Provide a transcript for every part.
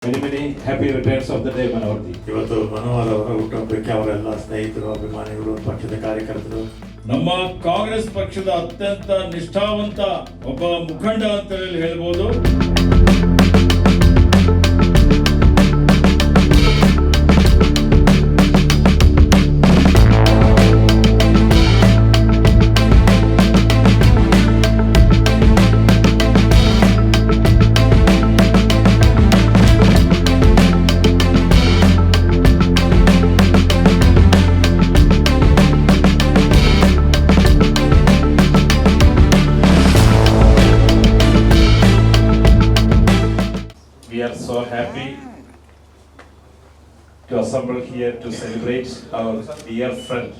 Many happy returns of the day, Manoharji. ಇವತ್ತು ಮನೋಹರ್ ಅವರ ಹುಟ್ಟುಹಬ್ಬಕ್ಕೆ ಅವರೆಲ್ಲ ಸ್ನೇಹಿತರು, ಅಭಿಮಾನಿಗಳು, ಪಕ್ಷದ ಕಾರ್ಯಕರ್ತರು, ನಮ್ಮ ಕಾಂಗ್ರೆಸ್ ಪಕ್ಷದ ಅತ್ಯಂತ ನಿಷ್ಠಾವಂತ ಒಬ್ಬ ಮುಖಂಡ ಅಂತ ಹೇಳ್ಬೋದು. We are so happy to assemble here to celebrate our dear friend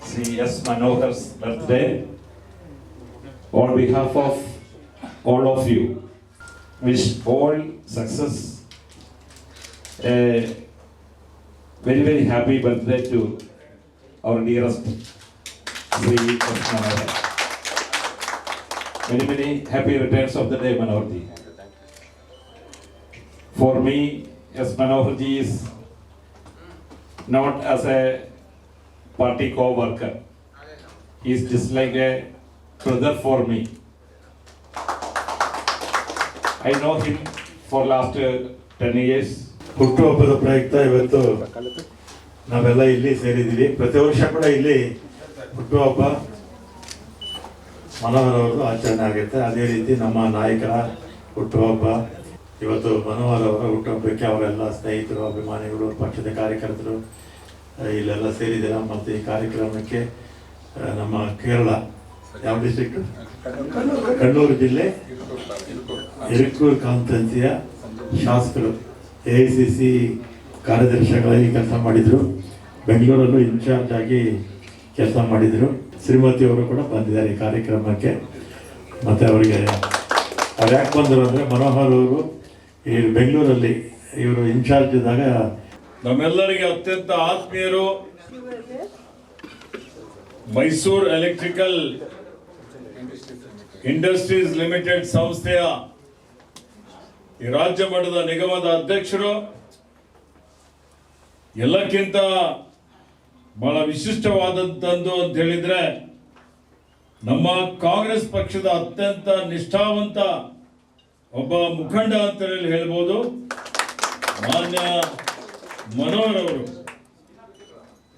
Sri S. Manohar's birthday. On behalf of all of you, wish all success. A very happy birthday to our dearest Sri S. Manohar. Many happy returns of the day, Manoharji. For me, S. Manoharji is not as a party co-worker. He is just like a brother for me. I know him for last 10 years. ಹುಟ್ಟುಹಬ್ಬದ ಪ್ರಯುಕ್ತ ಇವತ್ತು ನಾವೆಲ್ಲ ಇಲ್ಲಿ ಸೇರಿದ್ದೀವಿ. ಪ್ರತಿ ವರ್ಷ ಕೂಡ ಇಲ್ಲಿ ಹುಟ್ಟುಹಬ್ಬ ಮನೋಹರ್ ಅವರದ್ದು ಆಚರಣೆ ಆಗುತ್ತೆ. ಅದೇ ರೀತಿ ನಮ್ಮ ನಾಯಕರ ಹುಟ್ಟುಹಬ್ಬ ಇವತ್ತು ಮನೋಹರ್ ಅವರ ಹುಟ್ಟುಹಬ್ಬಕ್ಕೆ ಅವರೆಲ್ಲ ಸ್ನೇಹಿತರು, ಅಭಿಮಾನಿಗಳು, ಪಕ್ಷದ ಕಾರ್ಯಕರ್ತರು ಇಲ್ಲೆಲ್ಲ ಸೇರಿದ್ದೀರ. ಮತ್ತು ಈ ಕಾರ್ಯಕ್ರಮಕ್ಕೆ ನಮ್ಮ ಕೇರಳ ಯಾವ ಡಿಸ್ಟ್ರಿಕ್ಟ್, ಕಣ್ಣೂರು ಜಿಲ್ಲೆ ಇರಿಕ್ಕೂರು ಕಾನ್ಸ್ಟಿಟ್ಯೂನ್ಸಿಯ ಶಾಸಕರು, AICC ಕಾರ್ಯದರ್ಶಿಗಳಾಗಿ ಕೆಲಸ ಮಾಡಿದರು, ಬೆಂಗಳೂರಲ್ಲೂ ಇನ್ಚಾರ್ಜ್ ಆಗಿ ಕೆಲಸ ಮಾಡಿದರು. ಶ್ರೀಮತಿಯವರು ಕೂಡ ಬಂದಿದ್ದಾರೆ ಈ ಕಾರ್ಯಕ್ರಮಕ್ಕೆ. ಮತ್ತು ಅವರಿಗೆ ಅವ್ರು ಯಾಕೆ ಬಂದರು ಅಂದರೆ, ಮನೋಹರ್ ಅವರು ಈ ಬೆಂಗಳೂರಲ್ಲಿ ಇವರು ಇನ್ಚಾರ್ಜ್ ಇದ್ದಾಗ ನಮ್ಮೆಲ್ಲರಿಗೆ ಅತ್ಯಂತ ಆತ್ಮೀಯರು. ಮೈಸೂರು ಎಲೆಕ್ಟ್ರಿಕಲ್ ಇಂಡಸ್ಟ್ರೀಸ್ ಲಿಮಿಟೆಡ್ ಸಂಸ್ಥೆಯ ಈ ರಾಜ್ಯ ಮಟ್ಟದ ನಿಗಮದ ಅಧ್ಯಕ್ಷರು. ಎಲ್ಲಕ್ಕಿಂತ ಬಹಳ ವಿಶಿಷ್ಟವಾದಂಥದ್ದು ಅಂತ ಹೇಳಿದ್ರೆ, ನಮ್ಮ ಕಾಂಗ್ರೆಸ್ ಪಕ್ಷದ ಅತ್ಯಂತ ನಿಷ್ಠಾವಂತ ಒಬ್ಬ ಮುಖಂಡ ಅಂತ ಹೇಳ್ಬೋದು, ಮಾನ್ಯ ಮನೋಹರ್ ಅವರು.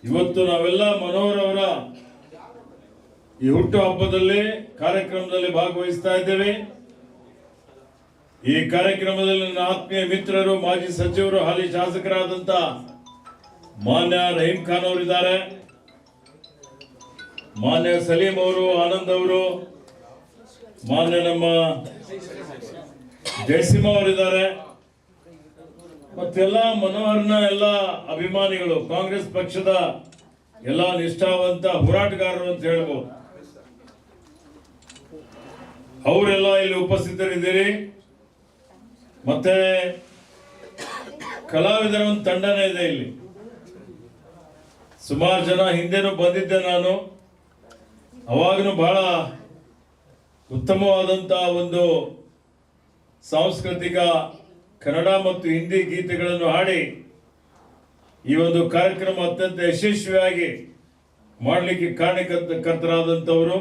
ಇವತ್ತು ನಾವೆಲ್ಲ ಮನೋಹರ್ ಅವರ ಈ ಹುಟ್ಟು ಹಬ್ಬದಲ್ಲಿ ಕಾರ್ಯಕ್ರಮದಲ್ಲಿ ಭಾಗವಹಿಸ್ತಾ ಇದ್ದೇವೆ. ಈ ಕಾರ್ಯಕ್ರಮದಲ್ಲಿ ನನ್ನ ಆತ್ಮೀಯ ಮಿತ್ರರು, ಮಾಜಿ ಸಚಿವರು, ಹಾಲಿ ಶಾಸಕರಾದಂತ ಮಾನ್ಯ ರಹೀಂ ಖಾನ್ ಅವರಿದ್ದಾರೆ, ಮಾನ್ಯ ಸಲೀಂ ಅವರು, ಆನಂದ್ ಅವರು, ಮಾನ್ಯ ನಮ್ಮ ಜಯಸಿಂಹ ಅವರಿದ್ದಾರೆ, ಮತ್ತೆಲ್ಲ ಮನೋಹರ್ನ ಎಲ್ಲ ಅಭಿಮಾನಿಗಳು, ಕಾಂಗ್ರೆಸ್ ಪಕ್ಷದ ಎಲ್ಲ ನಿಷ್ಠಾವಂತ ಹೋರಾಟಗಾರರು ಅಂತ ಹೇಳ್ಬೋದು. ಅವರೆಲ್ಲ ಇಲ್ಲಿ ಉಪಸ್ಥಿತರಿದ್ದೀರಿ. ಮತ್ತೆ ಕಲಾವಿದರ ಒಂದು ತಂಡನೇ ಇದೆ ಇಲ್ಲಿ. ಸುಮಾರು ಜನ ಹಿಂದೆನೂ ಬಂದಿದ್ದೆ ನಾನು. ಅವಾಗನು ಬಹಳ ಉತ್ತಮವಾದಂತಹ ಒಂದು ಸಾಂಸ್ಕೃತಿಕ ಕನ್ನಡ ಮತ್ತು ಹಿಂದಿ ಗೀತೆಗಳನ್ನು ಹಾಡಿ ಈ ಒಂದು ಕಾರ್ಯಕ್ರಮ ಅತ್ಯಂತ ಯಶಸ್ವಿಯಾಗಿ ಮಾಡಲಿಕ್ಕೆ ಕಾರಣಕರ್ತರಾದಂಥವರು